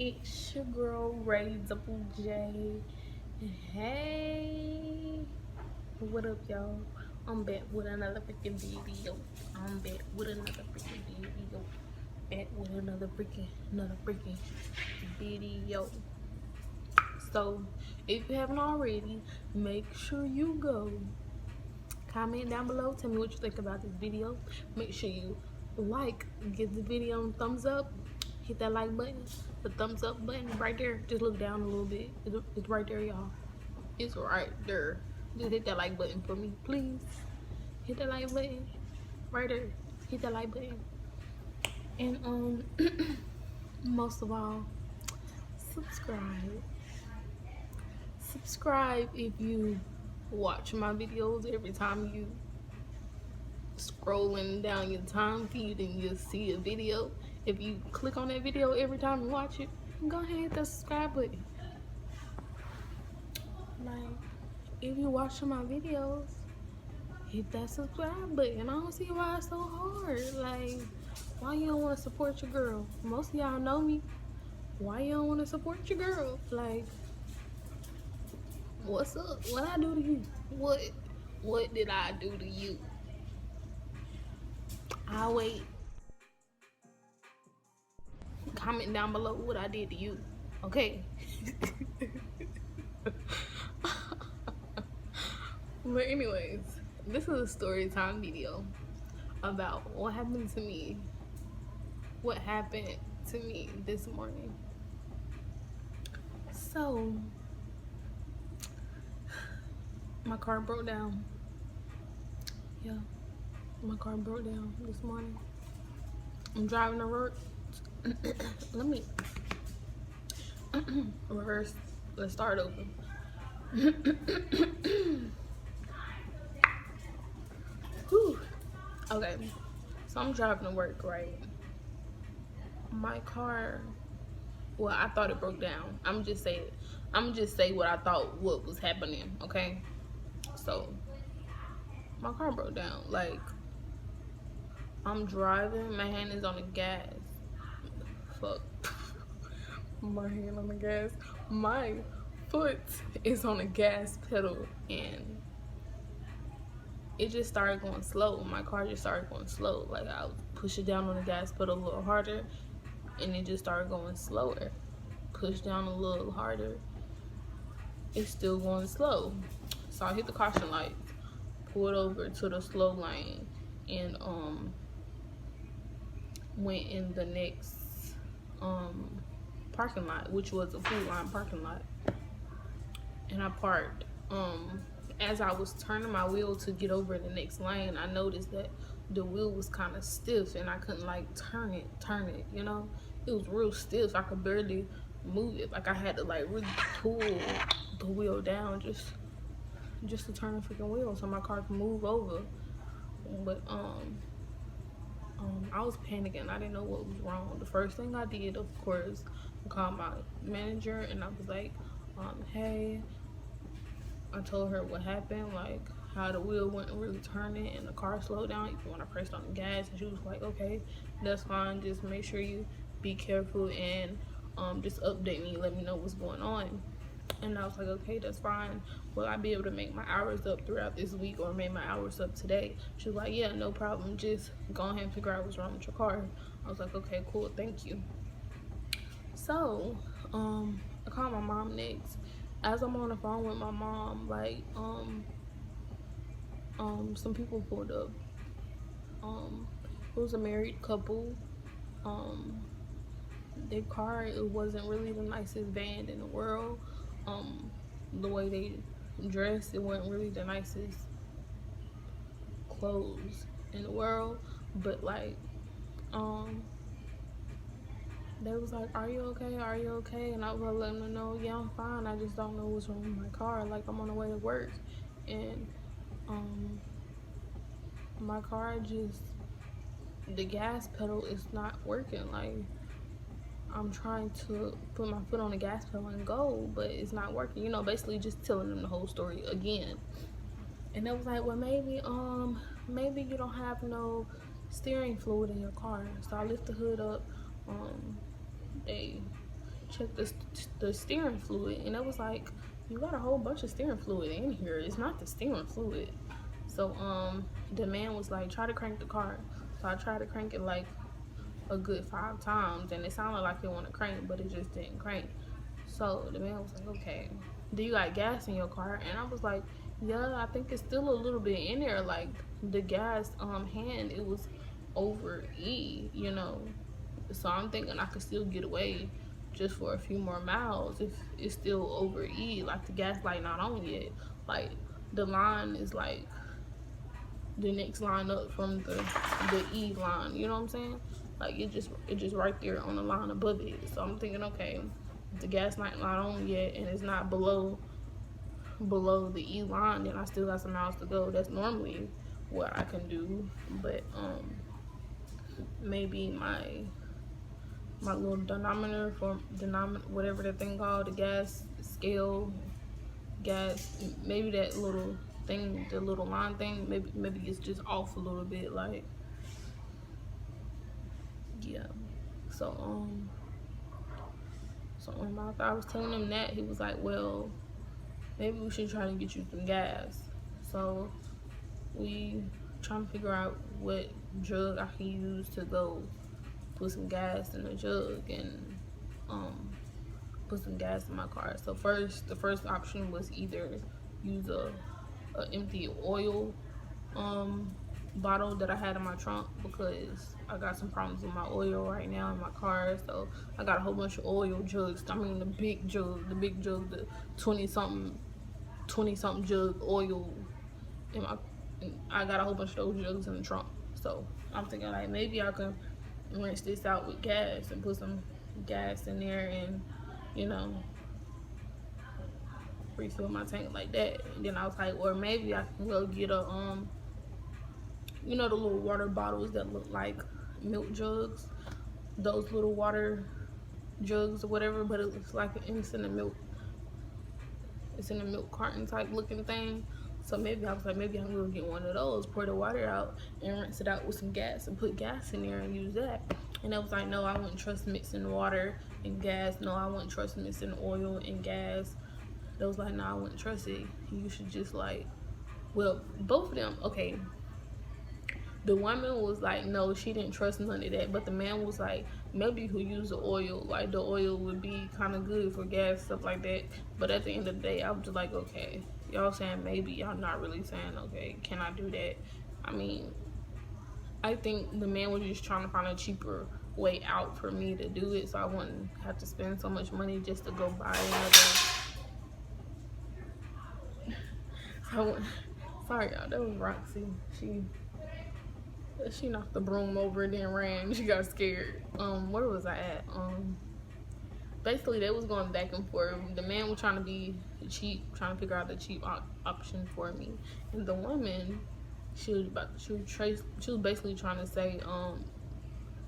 It's your girl Ray Double J. Hey, what up, y'all? I'm back with another freaking video. I'm back with another freaking video. Back with another freaking video. So, if you haven't already, make sure you go comment down below. Tell me what you think about this video. Make sure you give the video a thumbs up, hit that like button, the thumbs up button right there. Just look down a little bit. It's right there, y'all. It's right there. Just hit that like button for me, please. Hit that like button right there. Hit that like button. And most of all, subscribe. Subscribe if you watch my videos every time you scrolling down your time feed and you see a video. If you click on that video every time you watch it, go ahead and hit the subscribe button. Like, if you watching my videos, hit that subscribe button. I don't see why it's so hard. Like, why you don't want to support your girl? Most of y'all know me. Why you don't want to support your girl? Like, what's up? What I do to you? What did I do to you? I'll wait. Comment down below what I did to you. Okay? But anyways, this is a story time video about what happened to me. What happened to me this morning. So, my car broke down. Yeah, my car broke down this morning. I'm driving to work. Let me reverse. Let's start over. Whew. Okay, so I'm driving to work, right? My car, well, I thought it broke down. I'm just say what I thought what was happening, okay? So my car broke down. Like, I'm driving, my hand is on the gas. Fuck. My hand on the gas. My foot is on the gas pedal, and it just started going slow. My car just started going slow. Like, I would push it down on the gas pedal a little harder, and it just started going slower. Push down a little harder, it's still going slow. So I hit the caution light, pulled over to the slow lane, and went in the next parking lot, which was a Food Line parking lot, and I parked. As I was turning my wheel to get over the next lane, I noticed that the wheel was kind of stiff, and I couldn't like turn it, you know. It was real stiff. I could barely move it. Like, I had to like really pull the wheel down just to turn the freaking wheel so my car could move over. But I was panicking. I didn't know what was wrong. The first thing I did, of course, I called my manager, and I was like, hey, I told her what happened, like how the wheel wasn't really turning and the car slowed down even when I pressed on the gas. And she was like, okay, that's fine, just make sure you be careful and just update me, let me know what's going on. And I was like, okay, that's fine. Will I be able to make my hours up throughout this week, or make my hours up today? She was like, yeah, no problem, just go ahead and figure out what's wrong with your car. I was like, okay, cool, thank you. So I called my mom next. As I'm on the phone with my mom, like some people pulled up. It was a married couple. Their car, it wasn't really the nicest van in the world. The way they dressed, it wasn't really the nicest clothes in the world. But like, they was like, are you okay? Are you okay? And I was letting them know, yeah, I'm fine. I just don't know what's wrong with my car. Like, I'm on the way to work, and my car just, the gas pedal is not working. Like, I'm trying to put my foot on the gas pedal and go, but it's not working. You know, basically just telling them the whole story again. And they was like, well, maybe you don't have no steering fluid in your car. So I lift the hood up. They check the steering fluid, and it was like, you got a whole bunch of steering fluid in here. It's not the steering fluid. So the man was like, try to crank the car. So I tried to crank it like a good 5 times, and it sounded like it wanted to crank, but it just didn't crank. So the man was like, okay, do you got gas in your car? And I was like, yeah, I think it's still a little bit in there. Like the gas hand, it was over E, you know. So I'm thinking I could still get away just for a few more miles if it's still over E. Like the gas light not on yet. Like the line is like the next line up from the E line, you know what I'm saying? Like it just right there on the line above it. So I'm thinking, okay, the gas light not on yet and it's not below the E line, then I still got some miles to go. That's normally what I can do. But maybe my little dynamometer, whatever that thing called, the gas scale, maybe that little thing, the little line thing, maybe it's just off a little bit, like, yeah. So after I was telling him that, he was like, well, maybe we should try to get you some gas. So we trying to figure out what jug I can use to go put some gas in the jug and put some gas in my car. So the first option was either use a empty oil bottle that I had in my trunk, because I got some problems with my oil right now in my car. So I got a whole bunch of oil jugs. I mean the big jug, the 20 something jug oil in my. I got a whole bunch of those jugs in the trunk. So I'm thinking like maybe I can rinse this out with gas and put some gas in there and, you know, refill my tank like that. And then I was like, or maybe I can go get a you know, the little water bottles that look like milk jugs, those little water jugs or whatever, but it looks like it's in a milk carton type looking thing. So maybe I was like, maybe I'm gonna get one of those, pour the water out and rinse it out with some gas and put gas in there and use that. And I was like, no, I wouldn't trust mixing water and gas. No, I wouldn't trust mixing oil and gas. They was like, no, I wouldn't trust it. You should just like, well, both of them, okay. The woman was like, no, she didn't trust none of that. But the man was like, maybe you could use the oil. Like the oil would be kind of good for gas, stuff like that. But at the end of the day, I was just like, okay, y'all saying maybe, y'all not really saying, okay, can I do that? I mean, I think the man was just trying to find a cheaper way out for me to do it, so I wouldn't have to spend so much money just to go buy another. Sorry y'all, that was Roxy. She knocked the broom over and then ran. She got scared. Where was I at? Basically they was going back and forth. The man was trying to be cheap, trying to figure out the cheap option for me, and the woman, she was basically trying to say,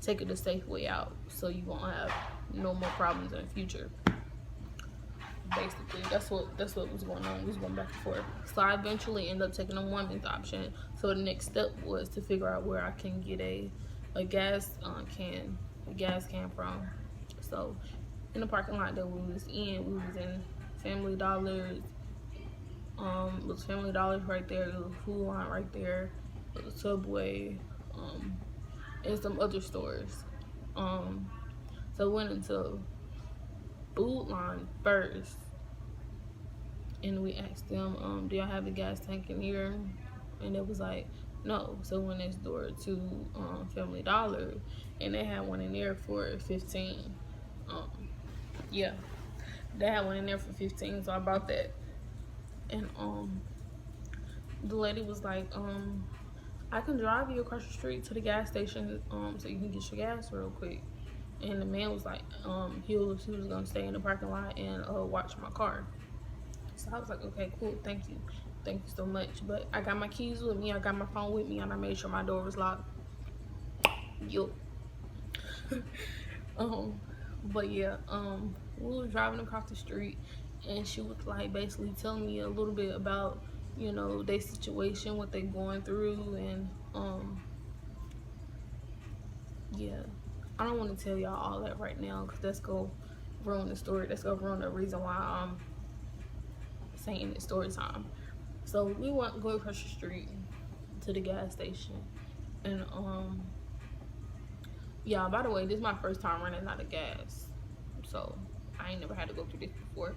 take it the safe way out so you won't have no more problems in the future. Basically that's what was going on. We was going back and forth. So I eventually ended up taking the woman's option. So the next step was to figure out where I can get a gas can from. So in the parking lot that we was in Family Dollars. It was Family Dollars right there, there was a Food Line right there, there was a Subway, and some other stores. So we went into Food Line first, and we asked them, do y'all have a gas tank in here? And it was like, no. So we went next door to Family Dollar, and they had one in there for 15. Yeah, they had one in there for 15, so I bought that. And the lady was like, I can drive you across the street to the gas station so you can get your gas real quick. And the man was like, he was gonna stay in the parking lot and watch my car. So I was like, okay, cool, thank you so much. But I got my keys with me, I got my phone with me, and I made sure my door was locked. Yup. But yeah, we were driving across the street, and she was like basically telling me a little bit about, you know, their situation, what they going through, and yeah, I don't want to tell y'all all that right now because that's go ruin the story. That's gonna ruin the reason why I'm saying it's story time. So we went to go across the street to the gas station, and yeah. By the way, this is my first time running out of gas, so I ain't never had to go through this before.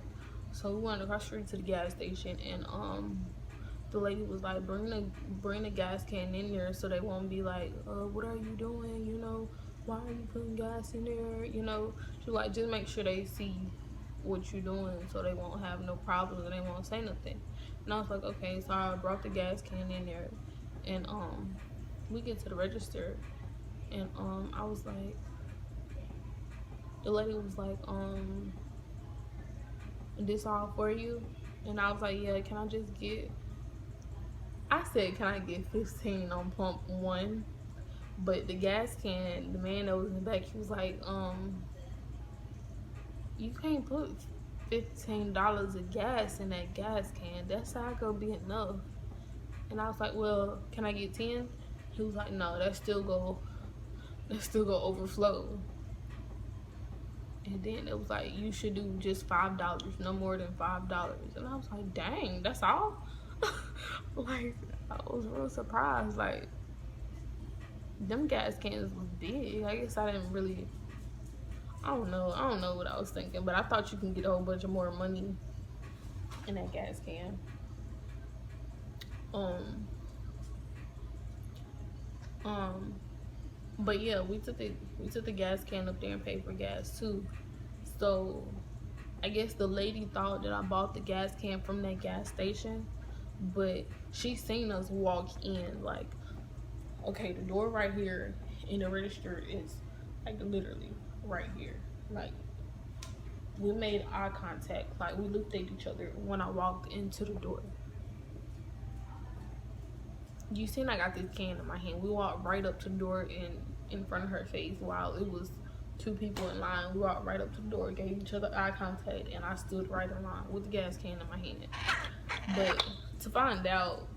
So we went across the street to the gas station, and the lady was like, bring the gas can in there so they won't be like, what are you doing? You know, why are you putting gas in there? You know, she like, just make sure they see what you're doing so they won't have no problems and they won't say nothing. And I was like, okay. So I brought the gas can in there, and we get to the register, and I was like, the lady was like, this all for you? And I was like, yeah, can I just get, I said, can I get 15 on pump 1? But the gas can, the man that was in the back, he was like, you can't put $15 of gas in that gas can. That's not gonna be enough. And I was like, well, can I get 10? He was like, no, that still go overflow. And then it was like, you should do just $5, no more than $5. And I was like, dang, that's all? Like, I was real surprised. Like, them gas cans was big. I guess I didn't really, I don't know what I was thinking, but I thought you can get a whole bunch of more money in that gas can. But yeah, we took the gas can up there and paid for gas too. So I guess the lady thought that I bought the gas can from that gas station, but she seen us walk in. Like, okay, the door right here in the register is like literally right here. Like, we made eye contact. Like, we looked at each other when I walked into the door. You seen I got this can in my hand. We walked right up to the door and in front of her face while it was 2 people in line. We walked right up to the door, gave each other eye contact, and I stood right in line with the gas can in my hand. But to find out,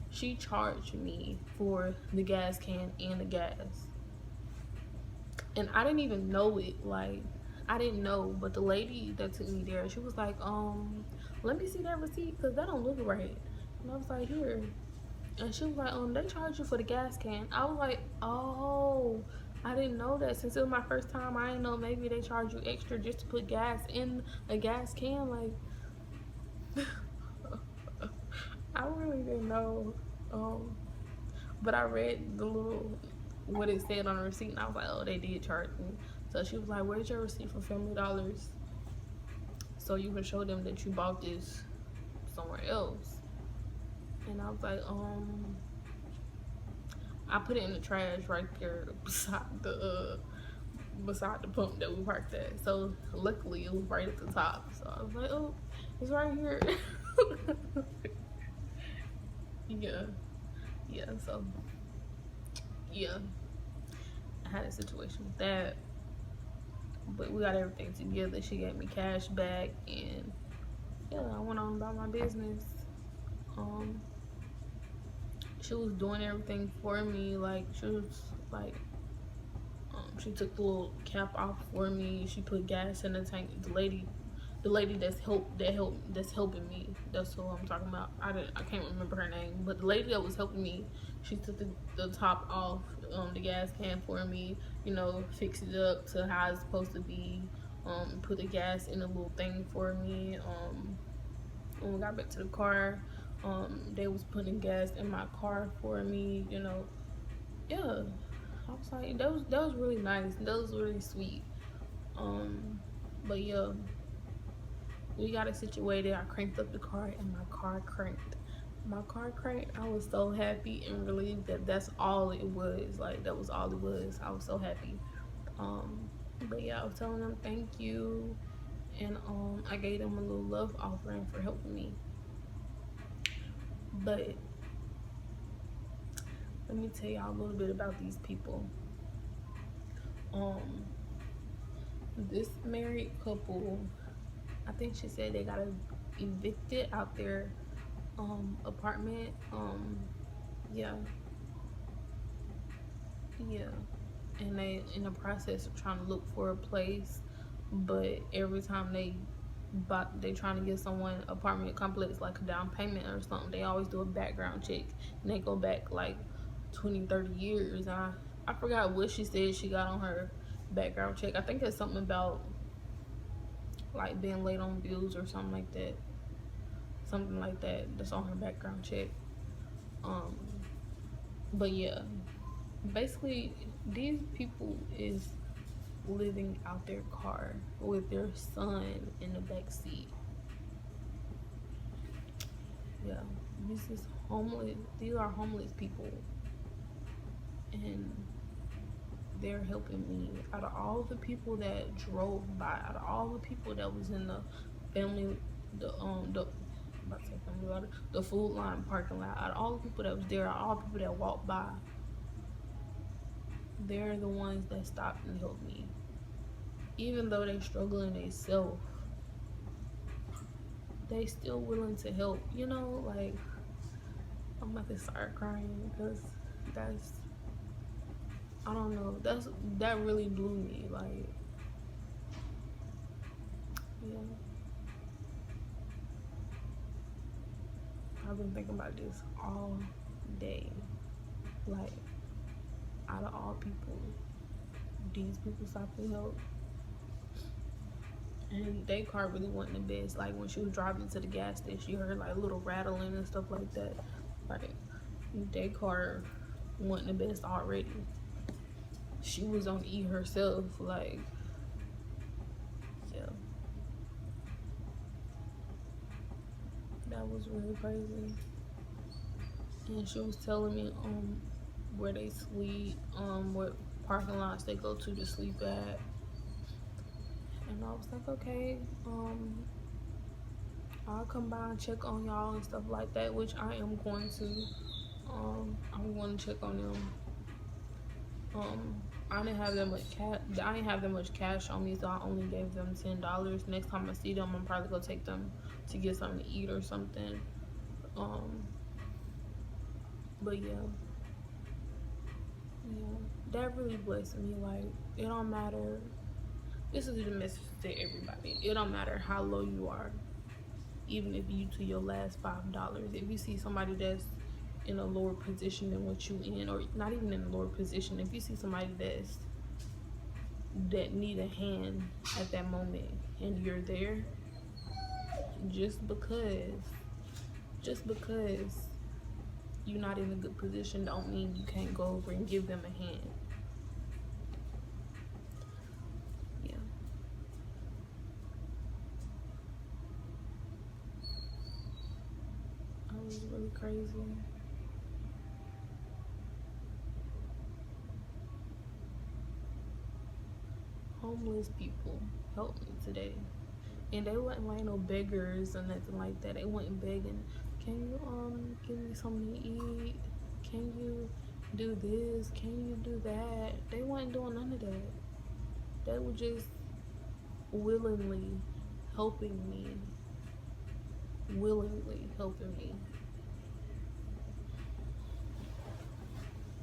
she charged me for the gas can and the gas. And I didn't even know it. Like, I didn't know, but the lady that took me there, she was like, let me see that receipt, because that don't look right. And I was like, here. And she was like, they charge you for the gas can. I was like, oh, I didn't know that. Since it was my first time, I didn't know maybe they charge you extra just to put gas in a gas can. Like, I really didn't know. But I read the little, what it said on the receipt, and I was like, oh, they did charge me. So she was like, where's your receipt for Family Dollars? So you can show them that you bought this somewhere else. And I was like, I put it in the trash right there beside the pump that we parked at. So luckily it was right at the top. So I was like, oh, it's right here. Yeah, so yeah, I had a situation with that, but we got everything together. She gave me cash back, and yeah, I went on about my business. She was doing everything for me. Like, she was like, she took the little cap off for me. She put gas in the tank. The lady that's helping me. That's who I'm talking about. I can't remember her name, but the lady that was helping me, she took the top off the gas can for me. You know, fix it up to how it's supposed to be. Put the gas in a little thing for me. When we got back to the car, they was putting gas in my car for me. You know, yeah. I was like, that was really nice. That was really sweet. But yeah, we got it situated. I cranked up the car, and my car cranked. I was so happy and relieved that that's all it was. Like, that was all it was. I was so happy. But yeah, I was telling them thank you, and I gave them a little love offering for helping me. But let me tell y'all a little bit about these people. This married couple, I think she said they got evicted out their apartment. Yeah, and they in the process of trying to look for a place, but every time they trying to get someone apartment complex like a down payment or something, they always do a background check, and they go back like 20-30 years. And I forgot what she said she got on her background check. I think it's something about like being late on bills or something like that, that's on her background check. But yeah, basically these people is living out their car with their son in the back seat. Yeah, these are homeless people, and they're helping me. Out of all the people that drove by, out of all the people that was in the family, the Food Line parking lot, out of all the people that was there, all the people that walked by, they're the ones that stopped and helped me. Even though they struggling themselves, they still willing to help. You know, like, I'm about to start crying because I don't know, that really blew me. Like, yeah, I've been thinking about this all day. Like, out of all people, these people stopped to help. And their car really wasn't the best. Like, when she was driving to the gas station, she heard like little rattling and stuff like that. Like, their car wasn't the best already. She was on E herself. Like, yeah, that was really crazy. And she was telling me where they sleep, what parking lots they go to sleep at. And I was like, okay, I'll come by and check on y'all and stuff like that, which I am going to. I'm going to check on them. I didn't have that much cash on me, so I only gave them $10. Next time I see them, I'm probably gonna take them to get something to eat or something. But yeah, that really blessed me. Like, it don't matter. This is the message to everybody. It don't matter how low you are, even if you to your last $5. If you see somebody that's in a lower position than what you in, or not even in a lower position, if you see somebody that need a hand at that moment and you're there, just because you're not in a good position don't mean you can't go over and give them a hand. Yeah. That was really crazy. Homeless people helped me today, and they wasn't like no beggars or nothing like that. They wasn't begging, can you give me something to eat, can you do this, can you do that? They wasn't doing none of that. They were just willingly helping me.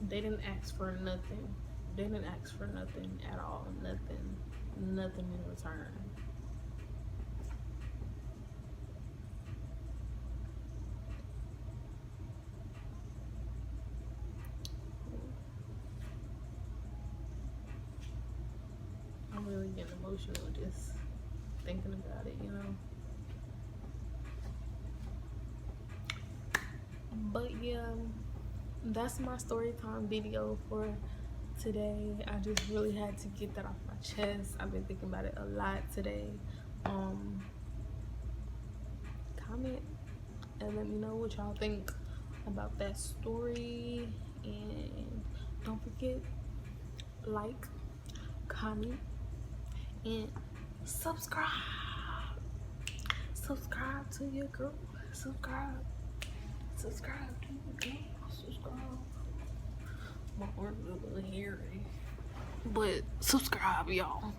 They didn't ask for nothing. They didn't ask for nothing at all. Nothing in return. I'm really getting emotional just thinking about it, you know. But yeah, that's my story time video for today. I just really had to get that off my chest. I've been thinking about it a lot today. Comment and let me know what y'all think about that story, and don't forget, like, comment, and subscribe to your girl. Subscribe to your girl. My arms are a little hairy, but subscribe, y'all.